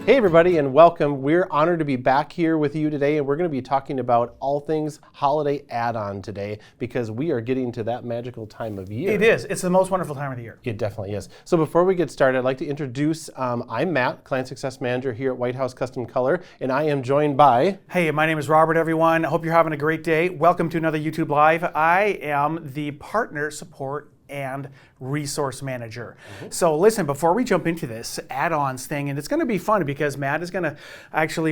Hey everybody and welcome. We're honored to be back here with you today, and we're going to be talking about all things holiday add-on today because we are getting to that magical time of year. It is. It's the most wonderful time of the year. It definitely is. So before we get started, I'd like to introduce, I'm Matt, Client Success Manager here at White House Custom Color, and I am joined by... Hey, my name is Robert, everyone. I hope you're having a great day. Welcome to another YouTube Live. I am the Partner Support and Resource Manager. So listen, before we jump into this add-ons thing, and it's going to be fun because Matt is going to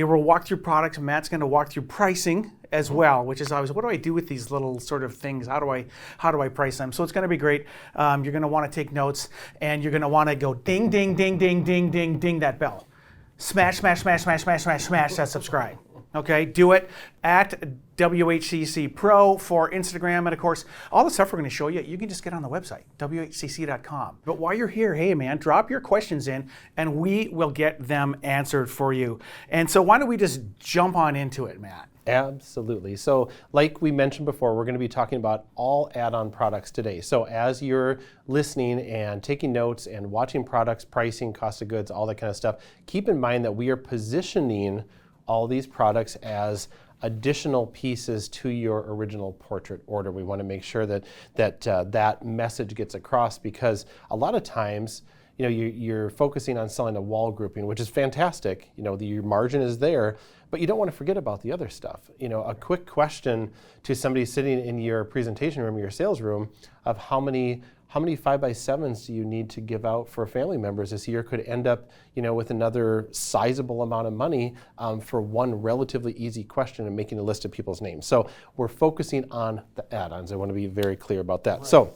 we'll walk through products, and Matt's going to walk through pricing as well, which is always, what do I do with these little sort of things? How do I price them? So it's going to be great. You're going to want to take notes, and you're going to want to go ding, ding, ding, ding, ding, ding, ding that bell. Smash, smash, smash, smash, smash, smash, smash that subscribe. Okay, do it at WHCC Pro for Instagram, and of course, all the stuff we're going to show you, you can just get on the website, WHCC.com. But while you're here, hey man, drop your questions in, and we will get them answered for you. And so why don't we just jump on into it, Matt? Absolutely. So like we mentioned before, we're going to be talking about all add-on products today. So as you're listening and taking notes and watching products, pricing, cost of goods, all that kind of stuff, keep in mind that we are positioning all these products as additional pieces to your original portrait order. We want to make sure that that message gets across, because a lot of times, you know, you're focusing on selling a wall grouping, which is fantastic. You know, your margin is there, but you don't want to forget about the other stuff. You know, a quick question to somebody sitting in your presentation room, your sales room, of how many 5x7s do you need to give out for family members this year could end up, you know, with another sizable amount of money for one relatively easy question and making a list of people's names. So we're focusing on the add-ons. I want to be very clear about that. Right. So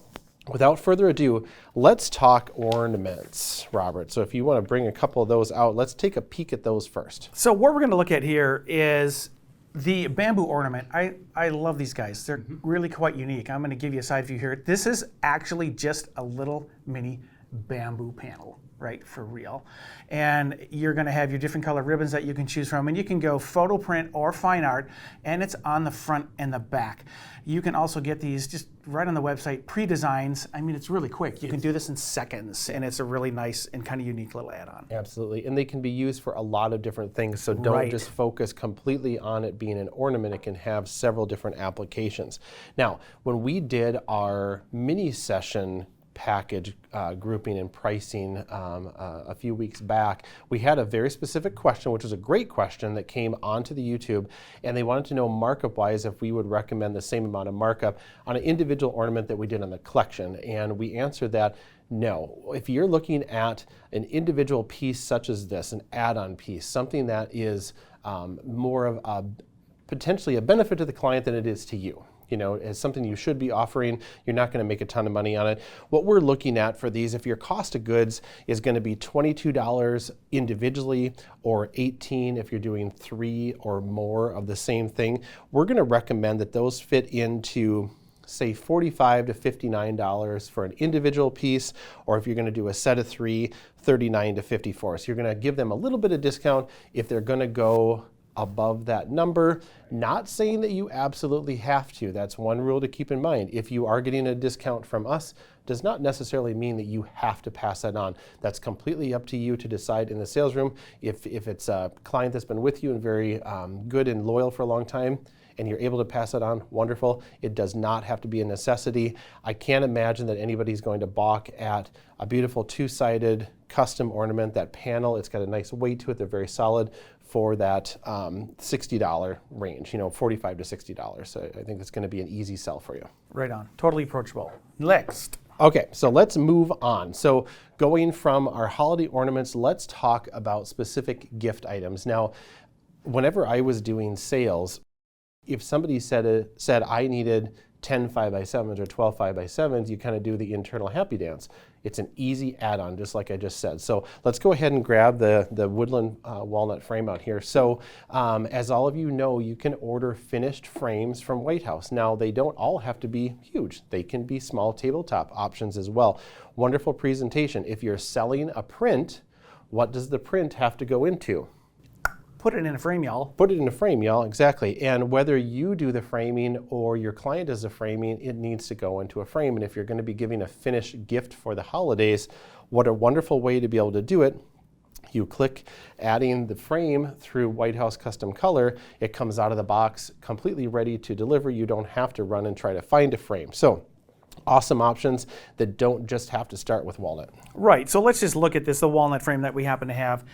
without further ado, let's talk ornaments, Robert. So if you want to bring a couple of those out, let's take a peek at those first. So what we're going to look at here is the bamboo ornament. I love these guys. They're really quite unique. I'm going to give you a side view here. This is actually just a little mini bamboo panel, right, for real. And you're going to have your different color ribbons that you can choose from, and you can go photo print or fine art, and it's on the front and the back. You can also get these just right on the website, pre-designs. I mean, it's really quick. You can do this in seconds, and it's a really nice and kind of unique little add-on. Absolutely, and they can be used for a lot of different things, so don't just focus completely on it being an ornament. It can have several different applications. Now, when we did our mini session package grouping and pricing a few weeks back, we had a very specific question, which was a great question, that came onto the YouTube, and they wanted to know markup wise if we would recommend the same amount of markup on an individual ornament that we did on the collection, and we answered that no. If you're looking at an individual piece such as this, an add-on piece, something that is more of a potentially a benefit to the client than it is to you. You know, as something you should be offering, you're not going to make a ton of money on it. What we're looking at for these, if your cost of goods is going to be $22 individually, or $18 if you're doing 3 or more of the same thing, we're going to recommend that those fit into, say, $45 to $59 for an individual piece, or if you're going to do a set of 3, $39 to $54. So you're going to give them a little bit of discount if they're going to go above that number. Not saying that you absolutely have to. That's one rule to keep in mind. If you are getting a discount from us, does not necessarily mean that you have to pass that on. That's completely up to you to decide in the sales room. If it's a client that's been with you and very good and loyal for a long time, and you're able to pass it on, wonderful. It does not have to be a necessity. I can't imagine that anybody's going to balk at a beautiful two-sided custom ornament. That panel, it's got a nice weight to it. They're very solid for that $60 range, you know, $45 to $60. So I think that's going to be an easy sell for you. Right on. Totally approachable. Next. Okay, so let's move on. So going from our holiday ornaments, let's talk about specific gift items. Now, whenever I was doing sales, if somebody said I needed 10 5x7s or 12 5x7s, you kind of do the internal happy dance. It's an easy add-on, just like I just said. So let's go ahead and grab the woodland walnut frame out here. So as all of you know, you can order finished frames from White House. Now, they don't all have to be huge. They can be small tabletop options as well. Wonderful presentation. If you're selling a print, what does the print have to go into? Put it in a frame, y'all. Put it in a frame, y'all, exactly. And whether you do the framing or your client does the framing, it needs to go into a frame. And if you're going to be giving a finished gift for the holidays, what a wonderful way to be able to do it You click adding the frame through White House Custom Color, it comes out of the box completely ready to deliver. You don't have to run and try to find a frame. So awesome options that don't just have to start with walnut. Right, so let's just look at this, the walnut frame that we happen to have.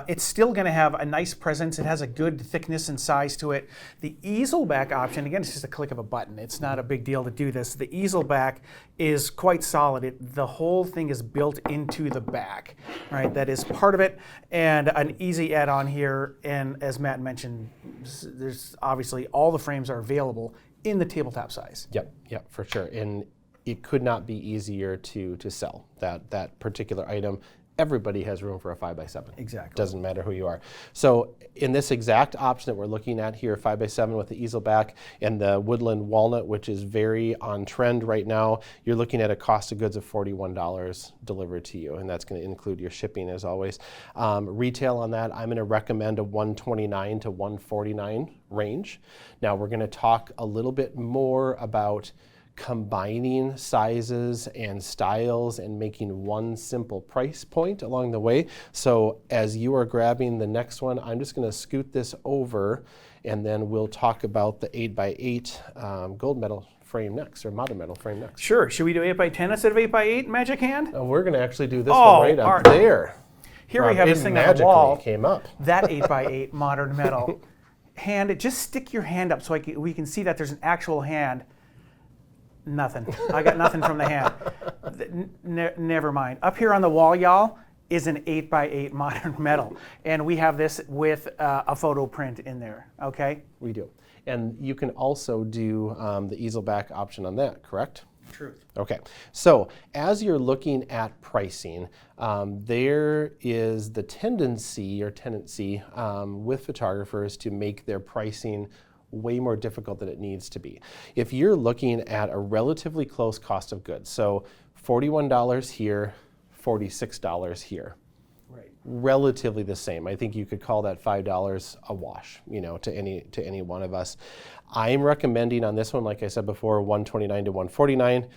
It's still going to have a nice presence. It has a good thickness and size to it. The easel back option, again, it's just a click of a button. It's not a big deal to do this. The easel back is quite solid. The whole thing is built into the back, right? That is part of it, and an easy add-on here. And as Matt mentioned, there's obviously all the frames are available in the tabletop size. Yep, for sure. And it could not be easier to sell that particular item. Everybody has room for a 5x7. Exactly. Doesn't matter who you are. So in this exact option that we're looking at here, 5x7 with the easel back and the woodland walnut, which is very on trend right now, you're looking at a cost of goods of $41 delivered to you, and that's going to include your shipping as always. Retail on that, I'm going to recommend a $129 to $149 range. Now we're going to talk a little bit more about combining sizes and styles and making one simple price point along the way. So as you are grabbing the next one, I'm just going to scoot this over, and then we'll talk about the 8x8 gold medal frame next, or modern metal frame next. Sure. Should we do 8x10 instead of 8x8, Magic Hand? We're going to actually do this one right up there. Here we have this thing on the wall. Came up. That 8x8 modern metal hand. Just stick your hand up so we can see that there's an actual hand. Nothing. I got nothing from the hand. Never mind. Up here on the wall, y'all, is an 8x8 modern metal. And we have this with a photo print in there, okay? We do. And you can also do the easel back option on that, correct? Truth. Okay. So as you're looking at pricing, there is the tendency with photographers to make their pricing way more difficult than it needs to be. If you're looking at a relatively close cost of goods, so $41 here, $46 here, right, relatively the same. I think you could call that $5 a wash, to any one of us. I'm recommending on this one, like I said before, $129 to $149.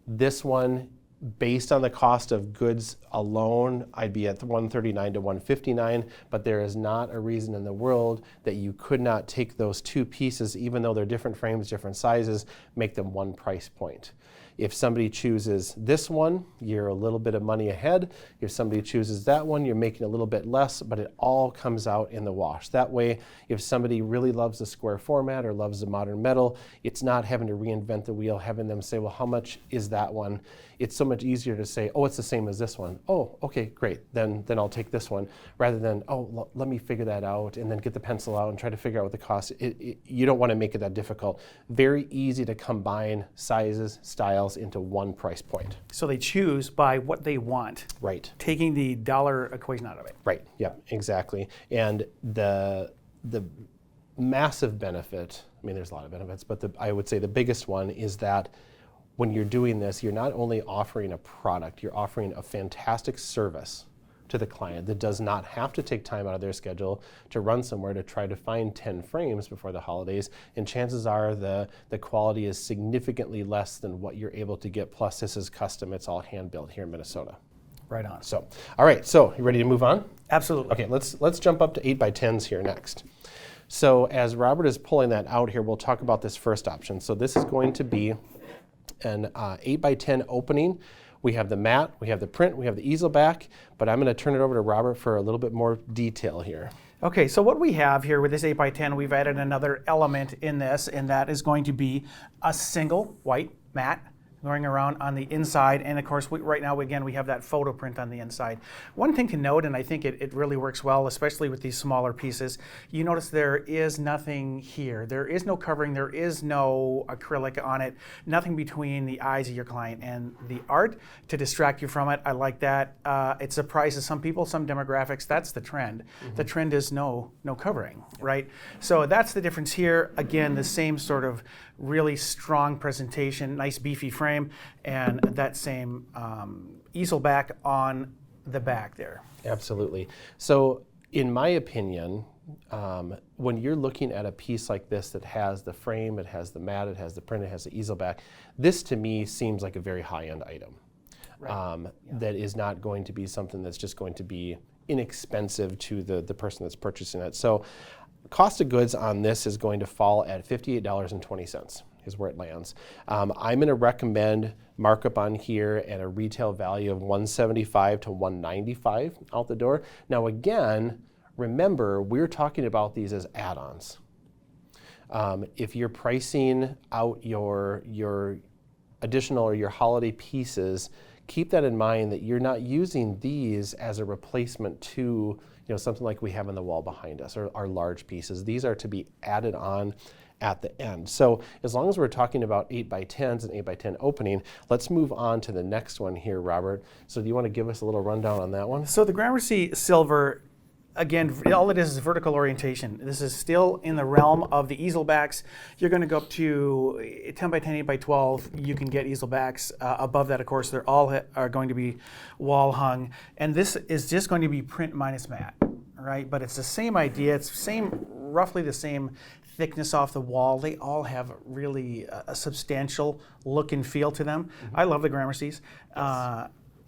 This one, based on the cost of goods alone, I'd be at $139 to $159, but there is not a reason in the world that you could not take those two pieces, even though they're different frames, different sizes, make them one price point. If somebody chooses this one, you're a little bit of money ahead. If somebody chooses that one, you're making a little bit less, but it all comes out in the wash. That way, if somebody really loves the square format or loves the modern metal, it's not having to reinvent the wheel, having them say, well, how much is that one? It's so much easier to say, oh, it's the same as this one. Oh, okay, great, then I'll take this one, rather than, oh, let me figure that out, and then get the pencil out and try to figure out what the cost is. You don't want to make it that difficult. Very easy to combine sizes, styles into one price point. So they choose by what they want. Right. Taking the dollar equation out of it. Right, yeah, exactly. And the massive benefit, I mean, there's a lot of benefits, but I would say the biggest one is that when you're doing this, you're not only offering a product, you're offering a fantastic service to the client that does not have to take time out of their schedule to run somewhere to try to find 10 frames before the holidays. And chances are the quality is significantly less than what you're able to get. Plus, this is custom. It's all hand built here in Minnesota. Right on. So, all right. So, you ready to move on? Absolutely. Okay. Let's jump up to 8x10s here next. So, as Robert is pulling that out here, we'll talk about this first option. So, this is going to be an 8x10 opening. We have the mat, we have the print, we have the easel back, but I'm going to turn it over to Robert for a little bit more detail here. Okay, so what we have here with this 8x10, we've added another element in this, and that is going to be a single white mat going around on the inside, and of course right now again we have that photo print on the inside. One thing to note, and I think it really works well, especially with these smaller pieces, you notice there is nothing here. There is no covering, there is no acrylic on it, nothing between the eyes of your client and the art to distract you from it. I like that. It surprises some people, some demographics. That's the trend. Mm-hmm. The trend is no covering, right? So that's the difference here. Again, the same sort of really strong presentation, nice beefy frame, and that same easel back on the back there. Absolutely. So in my opinion, when you're looking at a piece like this that has the frame, it has the mat, it has the print, it has the easel back, this to me seems like a very high-end item. that is not going to be something that's just going to be inexpensive to the person that's purchasing it. So cost of goods on this is going to fall at $58.20 is where it lands. I'm going to recommend markup on here at a retail value of $175 to $195 out the door. Now again, remember, we're talking about these as add-ons. If you're pricing out your additional or your holiday pieces, keep that in mind that you're not using these as a replacement to something like we have on the wall behind us or our large pieces. These are to be added on at the end. So as long as we're talking about 8x10s and 8x10 opening, let's move on to the next one here, Robert. So do you want to give us a little rundown on that one? So the Gramercy Silver, again, all it is vertical orientation. This is still in the realm of the easel backs. You're going to go up to 10x10, 8x12. You can get easel backs. Above that, of course, they're all are going to be wall hung. And this is just going to be print minus matte, right? But it's the same idea. It's roughly the same thickness off the wall. They all have really a substantial look and feel to them. I love the Gramercies.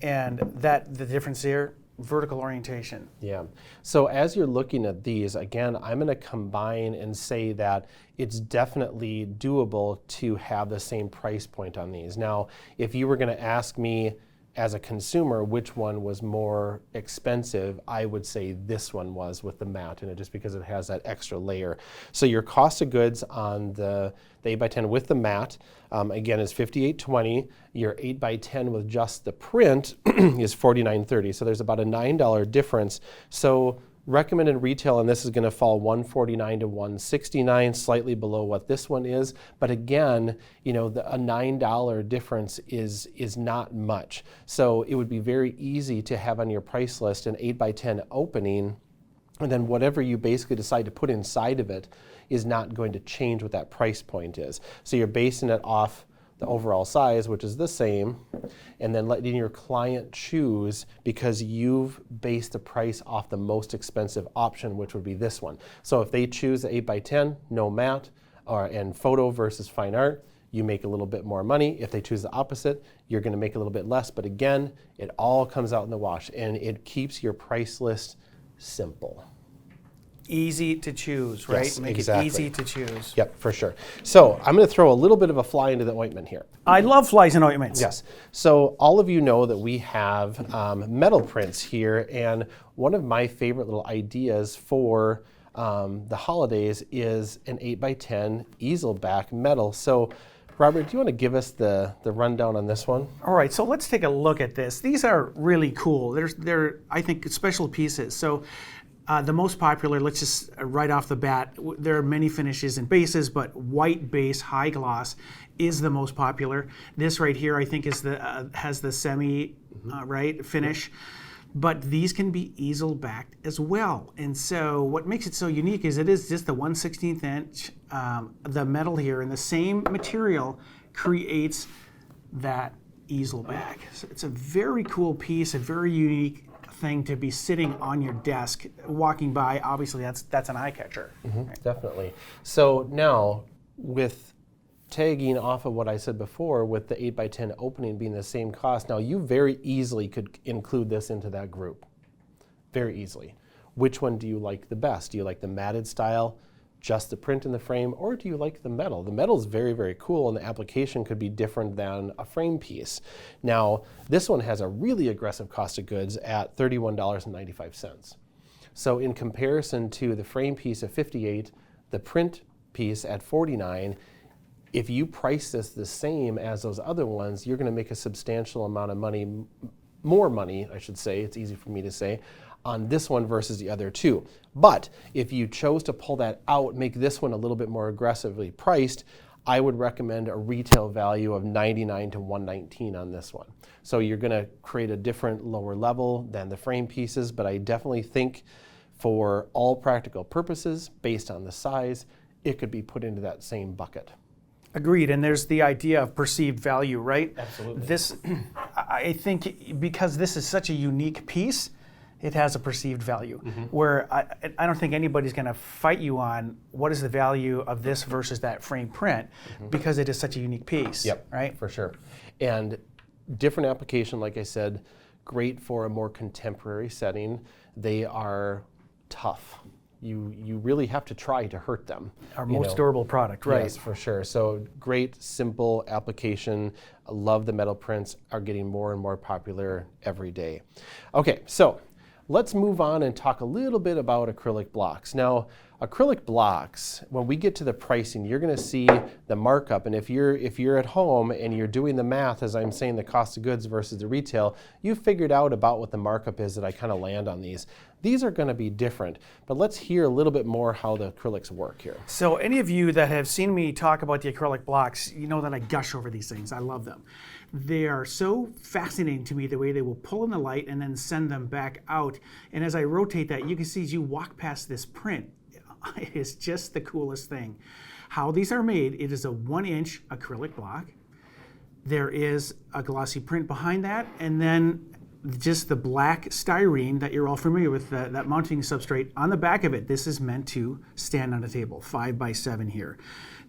And the difference here, vertical orientation. Yeah. So as you're looking at these, again, I'm going to combine and say that it's definitely doable to have the same price point on these. Now, if you were going to ask me as a consumer which one was more expensive, I would say this one was with the matte in it, just because it has that extra layer. So your cost of goods on the 8x10 with the matte, again, is $58.20. Your 8x10 with just the print is $49.30. So there's about a $9 difference. So recommended retail on this is going to fall $149 to $169, slightly below what this one is. But again, a $9 difference is not much. So it would be very easy to have on your price list an 8x10 opening, and then whatever you basically decide to put inside of it is not going to change what that price point is. So you're basing it off the overall size, which is the same, and then letting your client choose because you've based the price off the most expensive option, which would be this one. So if they choose the 8x10, no matte, and photo versus fine art, you make a little bit more money. If they choose the opposite, you're going to make a little bit less. But again, it all comes out in the wash, and it keeps your price list simple. Easy to choose, right? Yes, Make exactly. it easy to choose. Yep, for sure. So I'm going to throw a little bit of a fly into the ointment here. I love flies and ointments. Yes. So all of you know that we have metal prints here, and one of my favorite little ideas for the holidays is an 8x10 easel back metal. So Robert, do you want to give us the rundown on this one? All right, so let's take a look at this. These are really cool. They're I think, special pieces. So the most popular, let's just right off the bat, there are many finishes and bases, but white base high gloss is the most popular. This right here, I think, is has the semi right finish. But these can be easel backed as well. And so what makes it so unique is it is just the 1/16 inch. The metal here in the same material creates that easel back. So it's a very cool piece, a very unique thing to be sitting on your desk, walking by. Obviously, that's an eye catcher. Right? Definitely. So now, with tagging off of what I said before, with the 8x10 opening being the same cost, now you very easily could include this into that group. Very easily. Which one do you like the best? Do you like the matted style, just the print in the frame, or do you like the metal? The metal is very, very cool, and the application could be different than a frame piece. Now, this one has a really aggressive cost of goods at $31.95. So in comparison to the frame piece of $58, the print piece at $49, if you price this the same as those other ones, you're going to make a substantial amount of money, more money, I should say, it's easy for me to say, on this one versus the other two. But if you chose to pull that out, make this one a little bit more aggressively priced, I would recommend a retail value of $99 to $119 on this one. So you're going to create a different lower level than the frame pieces, but I definitely think for all practical purposes, based on the size, it could be put into that same bucket. Agreed, and there's the idea of perceived value, right? Absolutely. This, I think, because this is such a unique piece, it has a perceived value. Where I don't think anybody's going to fight you on what is the value of this versus that frame print, because it is such a unique piece. Yep, right? For sure. And different application, like I said, great for a more contemporary setting. They are tough. You really have to try to hurt them. Our most durable product, right? Yes, for sure. So great, simple application. I love the metal prints, are getting more and more popular every day. Okay, so let's move on and talk a little bit about acrylic blocks. Now, acrylic blocks, when we get to the pricing, you're going to see the markup. And if you're at home and you're doing the math, as I'm saying, the cost of goods versus the retail, you figured out about what the markup is that I kind of land on these. These are going to be different, but let's hear a little bit more how the acrylics work here. So any of you that have seen me talk about the acrylic blocks, you know that I gush over these things. I love them. They are so fascinating to me, the way they will pull in the light and then send them back out. And as I rotate that, you can see as you walk past this print, it is just the coolest thing. How these are made, it is a 1-inch acrylic block. There is a glossy print behind that, and then just the black styrene that you're all familiar with, that mounting substrate on the back of it. This is meant to stand on a table, 5x7 here.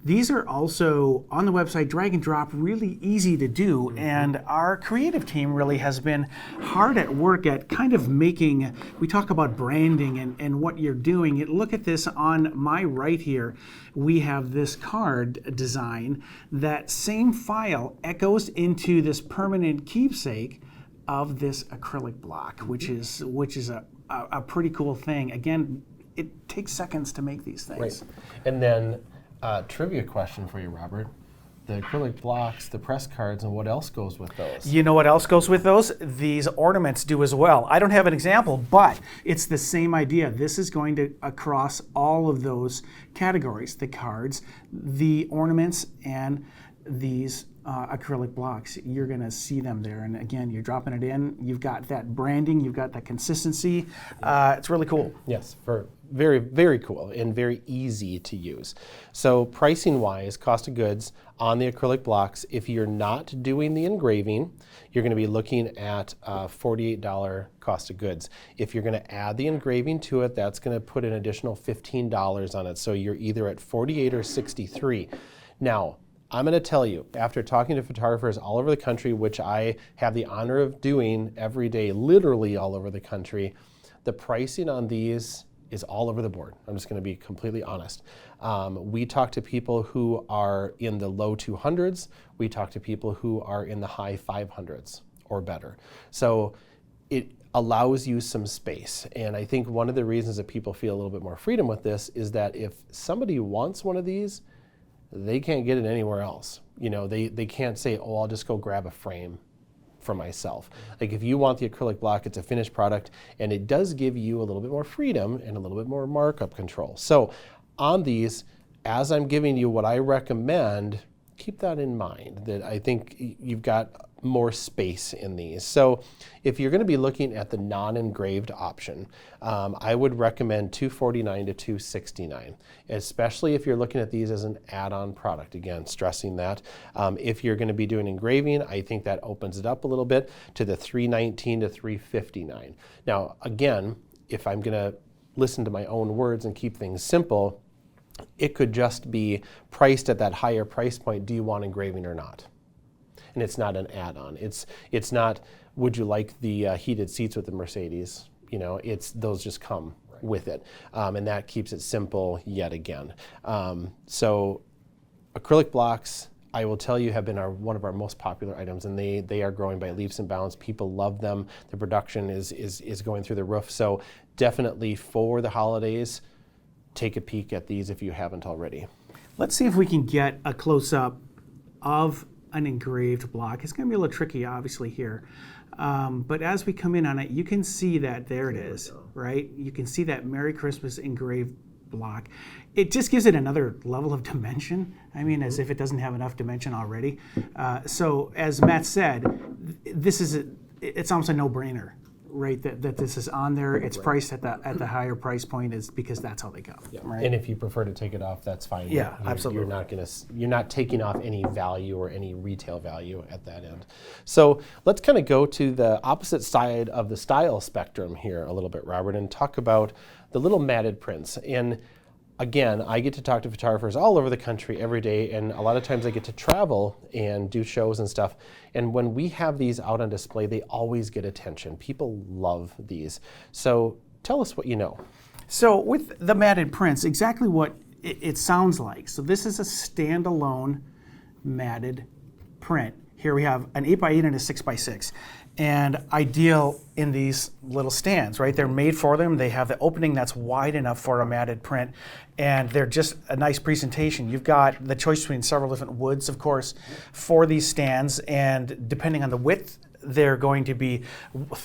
These are also on the website, drag and drop, really easy to do. And our creative team really has been hard at work at kind of making, we talk about branding and what you're doing. Look at this on my right here. We have this card design. That same file echoes into this permanent keepsake of this acrylic block, which is a pretty cool thing. Again, it takes seconds to make these things. Right. And then trivia question for you, Robert. The acrylic blocks, the press cards, and what else goes with those? You know what else goes with those? These ornaments do as well. I don't have an example, but it's the same idea. This is going to across all of those categories, the cards, the ornaments, and these acrylic blocks. You're going to see them there. And again, you're dropping it in. You've got that branding. You've got that consistency. It's really cool. Yes, for very, very cool and very easy to use. So pricing-wise, cost of goods on the acrylic blocks, if you're not doing the engraving, you're going to be looking at $48 cost of goods. If you're going to add the engraving to it, that's going to put an additional $15 on it. So you're either at $48 or $63. Now, I'm going to tell you, after talking to photographers all over the country, which I have the honor of doing every day, literally all over the country, the pricing on these is all over the board. I'm just going to be completely honest. We talk to people who are in the low 200s. We talk to people who are in the high 500s or better. So it allows you some space. And I think one of the reasons that people feel a little bit more freedom with this is that if somebody wants one of these, they can't get it anywhere else. You know, they can't say, oh, I'll just go grab a frame for myself. Like if you want the acrylic block, it's a finished product, and it does give you a little bit more freedom and a little bit more markup control. So on these, as I'm giving you what I recommend, keep that in mind, that I think you've got more space in these. So if you're going to be looking at the non-engraved option, I would recommend $249 to $269, especially if you're looking at these as an add-on product. Again, stressing that. If you're going to be doing engraving, I think that opens it up a little bit to the $319 to $359. Now, again, if I'm going to listen to my own words and keep things simple, it could just be priced at that higher price point. Do you want engraving or not? And it's not an add-on. It's not, would you like the heated seats with the Mercedes? You know, those just come with it. And that keeps it simple yet again. So acrylic blocks, I will tell you, have been one of our most popular items, and they are growing by leaps and bounds. People love them. The production is going through the roof. So definitely for the holidays, take a peek at these if you haven't already. Let's see if we can get a close-up of an engraved block. It's going to be a little tricky, obviously, here. But as we come in on it, you can see that there it is, right? You can see that Merry Christmas engraved block. It just gives it another level of dimension. I mean, as if it doesn't have enough dimension already. So as Matt said, it's almost a no-brainer, right? That this is on there. It's priced at the higher price point is because that's how they go. Yeah. Right? And if you prefer to take it off, that's fine. Yeah, absolutely. You're not taking off any value or any retail value at that end. So let's kind of go to the opposite side of the style spectrum here a little bit, Robert, and talk about the little matted prints. And again, I get to talk to photographers all over the country every day, and a lot of times I get to travel and do shows and stuff. And when we have these out on display, they always get attention. People love these. So tell us what you know. So with the matted prints, exactly what it sounds like. So this is a standalone matted print. Here we have an 8x8 and a 6x6. And ideal in these little stands, right? They're made for them. They have the opening that's wide enough for a matted print, and they're just a nice presentation. You've got the choice between several different woods, of course, for these stands, and depending on the width, they're going to be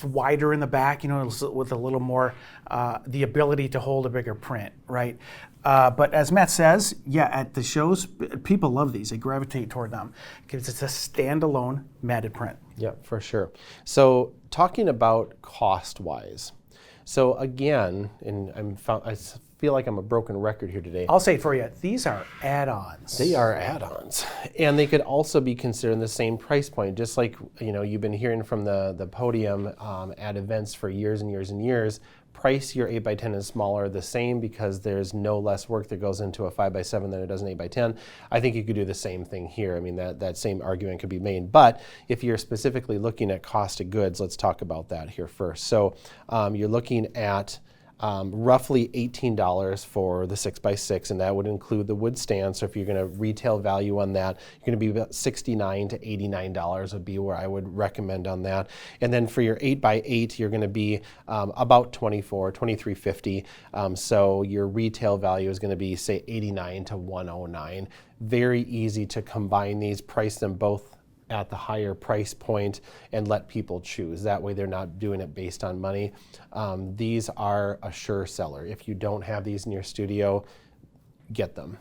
wider in the back, you know, with a little more, the ability to hold a bigger print, right? But as Matt says, yeah, at the shows, people love these. They gravitate toward them because it's a standalone matted print. Yeah, for sure. So talking about cost-wise, so again, and I feel like I'm a broken record here today. I'll say it for you. These are add-ons. They are add-ons, and they could also be considered in the same price point. Just like you've been hearing from the podium at events for years and years and years. Price your 8x10 and smaller the same because there's no less work that goes into a 5x7 than it does an 8x10. I think you could do the same thing here. I mean, that same argument could be made. But if you're specifically looking at cost of goods, let's talk about that here first. So you're looking at roughly $18 for the 6x6, and that would include the wood stand. So if you're going to retail value on that, you're going to be about $69 to $89 would be where I would recommend on that. And then for your 8x8, you're going to be about $23.50. So your retail value is going to be, say, $89 to $109. Very easy to combine these, price them both at the higher price point and let people choose. That way they're not doing it based on money. These are a sure seller. If you don't have these in your studio, get them.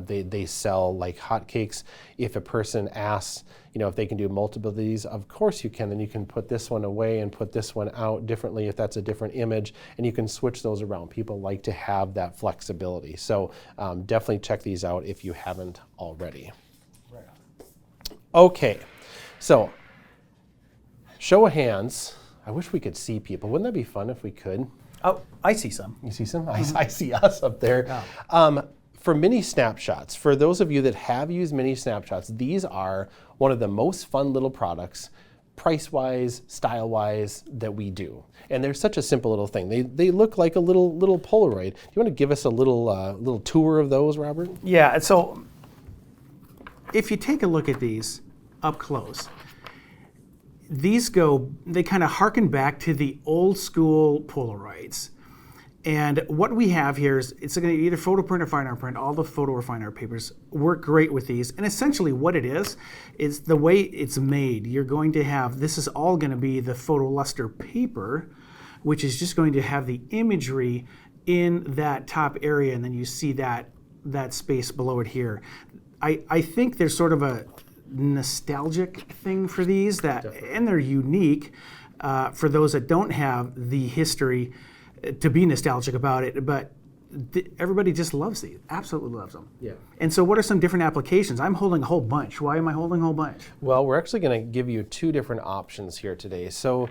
They sell like hotcakes. If a person asks, if they can do multiple of these, of course you can. Then you can put this one away and put this one out differently if that's a different image, and you can switch those around. People like to have that flexibility. So definitely check these out if you haven't already. Okay, so show of hands. I wish we could see people. Wouldn't that be fun if we could? Oh, I see some. You see some? I see us up there. Yeah. For mini snapshots, for those of you that have used mini snapshots, these are one of the most fun little products, price-wise, style-wise, that we do. And they're such a simple little thing. They look like a little Polaroid. Do you want to give us a little tour of those, Robert? Yeah, so if you take a look at these up close, they kind of harken back to the old school Polaroids. And what we have here is it's going to either photo print or fine art print. All the photo or fine art papers work great with these. And essentially what it is the way it's made. You're going to have, this is all going to be the photo luster paper, which is just going to have the imagery in that top area, and then you see that space below it here. I think there's sort of a nostalgic thing for these and they're unique for those that don't have the history to be nostalgic about it, but everybody just loves these, absolutely loves them. Yeah. And so what are some different applications? I'm holding a whole bunch. Why am I holding a whole bunch? Well, we're actually going to give you two different options here today. So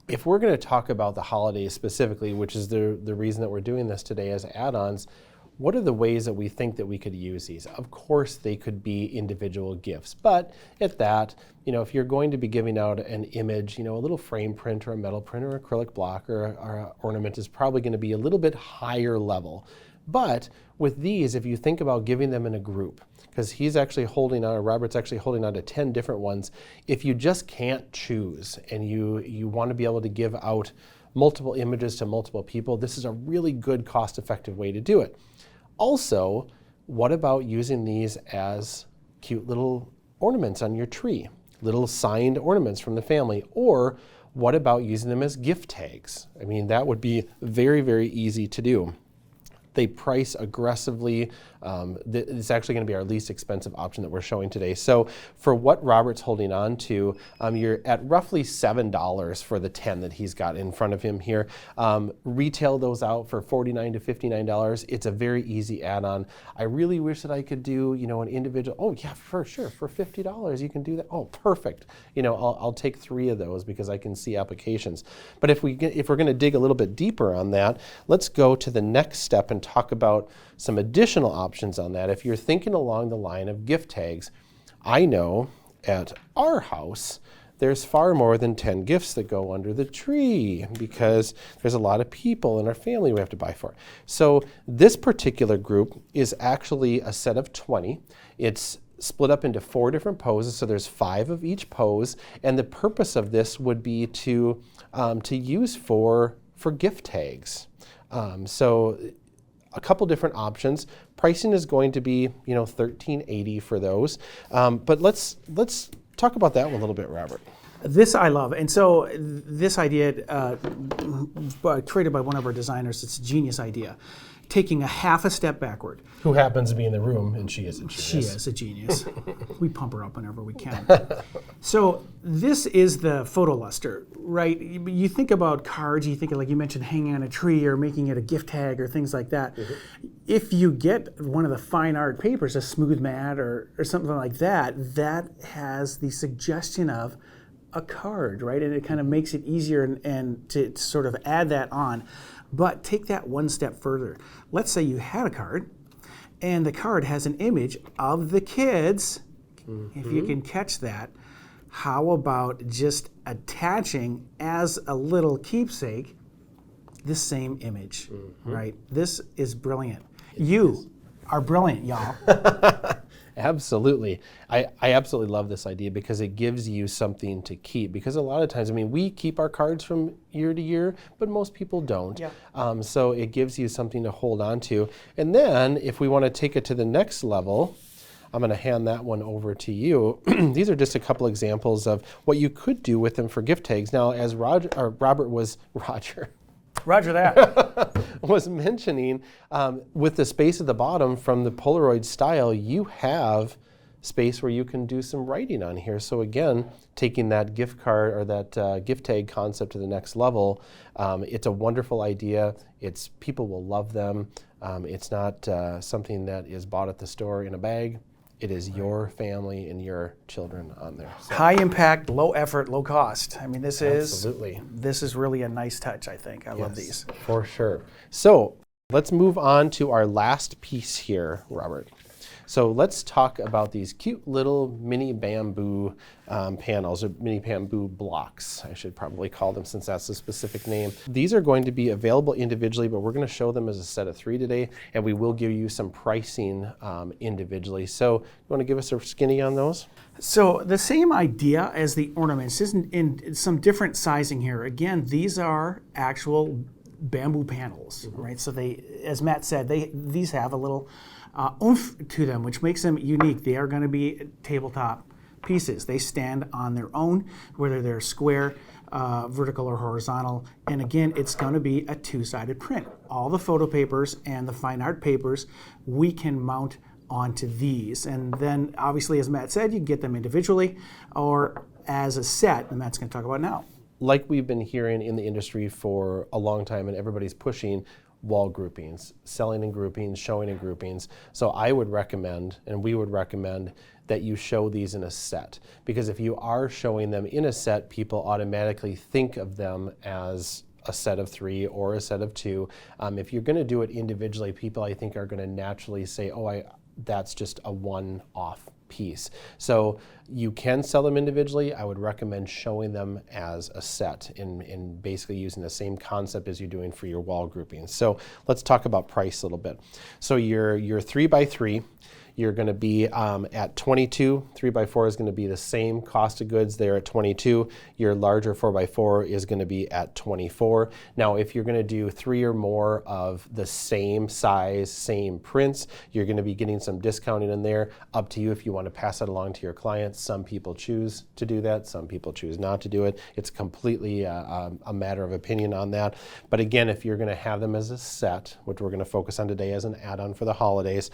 if we're going to talk about the holidays specifically, which is the reason that we're doing this today as add-ons, what are the ways that we think that we could use these? Of course, they could be individual gifts, but at that, if you're going to be giving out an image, a little frame print or a metal print or acrylic block or an ornament is probably going to be a little bit higher level. But with these, if you think about giving them in a group, because Robert's actually holding on to 10 different ones, if you just can't choose and you want to be able to give out multiple images to multiple people, this is a really good cost-effective way to do it. Also, what about using these as cute little ornaments on your tree? Little signed ornaments from the family. Or what about using them as gift tags? I mean, that would be very, very easy to do. They price aggressively. It's actually going to be our least expensive option that we're showing today. So for what Robert's holding on to, you're at roughly $7 for the 10 that he's got in front of him here. Retail those out for $49 to $59. It's a very easy add-on. I really wish that I could do, an individual. Oh yeah, for sure, for $50 you can do that. Oh, perfect. I'll take 3 of those because I can see applications. But if we're going to dig a little bit deeper on that, let's go to the next step and talk about some additional options on that. If you're thinking along the line of gift tags, I know at our house, there's far more than 10 gifts that go under the tree because there's a lot of people in our family we have to buy for. So this particular group is actually a set of 20. It's split up into 4 different poses, so there's 5 of each pose, and the purpose of this would be to use for gift tags. So a couple different options. Pricing is going to be, $13.80 for those. But let's talk about that one a little bit, Robert. This I love. And so this idea created by one of our designers, it's a genius idea. Taking a half a step backward. Who happens to be in the room, and she is a genius. She is a genius. We pump her up whenever we can. So this is the photo luster, right? You think about cards, you think of, like you mentioned, hanging on a tree or making it a gift tag or things like that. Mm-hmm. If you get one of the fine art papers, a smooth mat or something like that, that has the suggestion of a card, right? And it kind of makes it easier and to sort of add that on. But take that one step further. Let's say you had a card, and the card has an image of the kids. Mm-hmm. If you can catch that, how about just attaching as a little keepsake the same image, right? This is brilliant. You are brilliant, y'all. Absolutely. I absolutely love this idea because it gives you something to keep. Because a lot of times, we keep our cards from year to year, but most people don't. Yeah. So it gives you something to hold on to. And then if we want to take it to the next level, I'm going to hand that one over to you. These are just a couple examples of what you could do with them for gift tags. Now, as Roger that. was mentioning, with the space at the bottom from the Polaroid style, you have space where you can do some writing on here. So again, taking that gift card or that gift tag concept to the next level, it's a wonderful idea. People will love them. It's not something that is bought at the store in a bag. It is your family and your children on there. So. High impact, low effort, low cost. This Absolutely. is really a nice touch, I think. I love these. For sure. So let's move on to our last piece here, Robert. So let's talk about these cute little mini bamboo panels, or mini bamboo blocks, I should probably call them since that's the specific name. These are going to be available individually, but we're going to show them as a set of 3 today, and we will give you some pricing individually. So you want to give us a skinny on those? So the same idea as the ornaments, isn't in some different sizing here. Again, these are actual bamboo panels, right? So they, as Matt said, these have a little oomph to them, which makes them unique. They are going to be tabletop pieces. They stand on their own, whether they're square, vertical, or horizontal. And again, it's going to be a 2-sided print. All the photo papers and the fine art papers we can mount onto these. And then, obviously, as Matt said, you can get them individually or as a set, and Matt's going to talk about now. Like we've been hearing in the industry for a long time, and everybody's pushing wall groupings, selling in groupings, showing in groupings. So I would recommend, and we would recommend, that you show these in a set. Because if you are showing them in a set, people automatically think of them as a set of 3 or a set of 2. If you're going to do it individually, people, I think, are going to naturally say, that's just a one-off piece. So you can sell them individually. I would recommend showing them as a set in basically using the same concept as you're doing for your wall groupings. So let's talk about price a little bit. So your 3x3, you're going to be at 22. 3x4 is going to be the same cost of goods there at 22. Your larger 4x4 is going to be at 24. Now, if you're going to do 3 or more of the same size, same prints, you're going to be getting some discounting in there. Up to you if you want to pass that along to your clients. Some people choose to do that. Some people choose not to do it. It's completely a matter of opinion on that. But again, if you're going to have them as a set, which we're going to focus on today as an add-on for the holidays,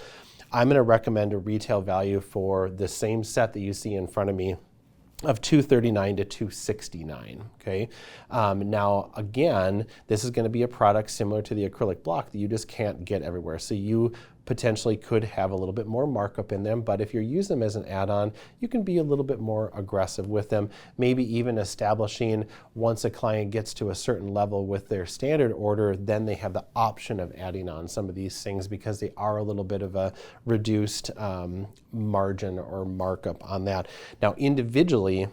I'm going to recommend a retail value for the same set that you see in front of me of $239 to $269. Okay. Now, again, this is going to be a product similar to the acrylic block that you just can't get everywhere. So you potentially could have a little bit more markup in them, but if you're using them as an add-on, you can be a little bit more aggressive with them, maybe even establishing once a client gets to a certain level with their standard order, then they have the option of adding on some of these things because they are a little bit of a reduced margin or markup on that. Now individually,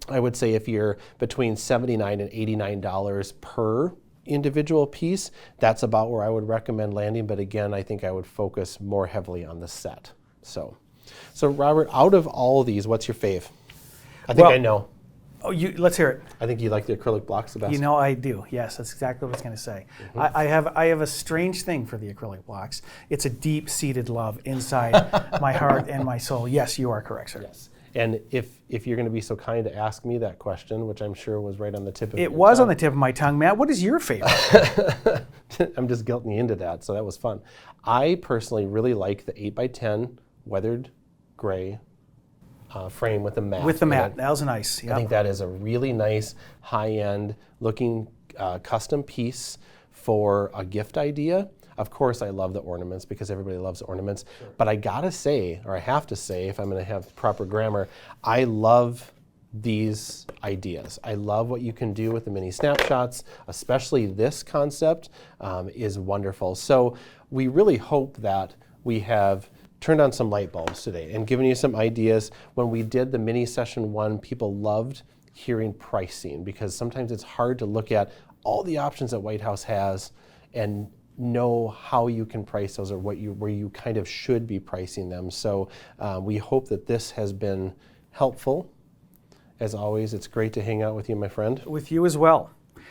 I would say if you're between $79 and $89 per individual piece, that's about where I would recommend landing. But again, I think I would focus more heavily on the set. So Robert, out of all of these, what's your fave? I think I know. Oh, let's hear it. I think you like the acrylic blocks the best. You know I do. Yes, that's exactly what I was going to say. I have a strange thing for the acrylic blocks. It's a deep-seated love inside my heart and my soul. Yes, you are correct, sir. Yes. And if you're going to be so kind to ask me that question, which I'm sure was right on the tip of your tongue. It was on the tip of my tongue, Matt. What is your favorite? I'm just guilting you into that, so that was fun. I personally really like the 8x10 weathered gray frame with the mat. With the mat. That was nice. Yep. I think that is a really nice, high-end looking custom piece for a gift idea. Of course, I love the ornaments because everybody loves ornaments. Sure. But I gotta say, or I have to say, if I'm gonna have proper grammar, I love these ideas. I love what you can do with the mini snapshots, especially this concept is wonderful. So we really hope that we have turned on some light bulbs today and given you some ideas. When we did the mini session 1, people loved hearing pricing because sometimes it's hard to look at all the options that White House has and know how you can price those or where you kind of should be pricing them. So we hope that this has been helpful. As always, it's great to hang out with you, my friend. With you as well.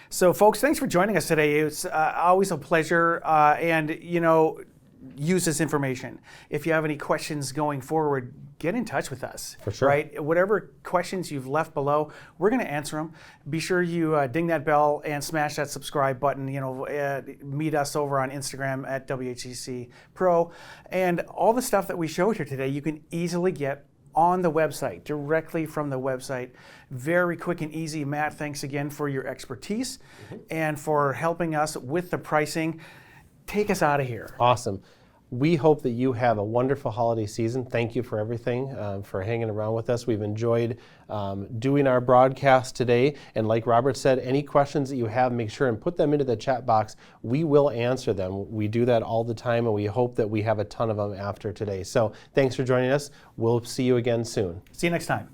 So folks, thanks for joining us today. It's always a pleasure and use this information. If you have any questions going forward, get in touch with us. For sure. Right? Whatever questions you've left below, we're going to answer them. Be sure you ding that bell and smash that subscribe button. Meet us over on Instagram at WHCC Pro. And all the stuff that we showed here today, you can easily get on the website, directly from the website. Very quick and easy. Matt, thanks again for your expertise and for helping us with the pricing. Take us out of here. Awesome. We hope that you have a wonderful holiday season. Thank you for everything, for hanging around with us. We've enjoyed doing our broadcast today. And like Robert said, any questions that you have, make sure and put them into the chat box. We will answer them. We do that all the time, and we hope that we have a ton of them after today. So thanks for joining us. We'll see you again soon. See you next time.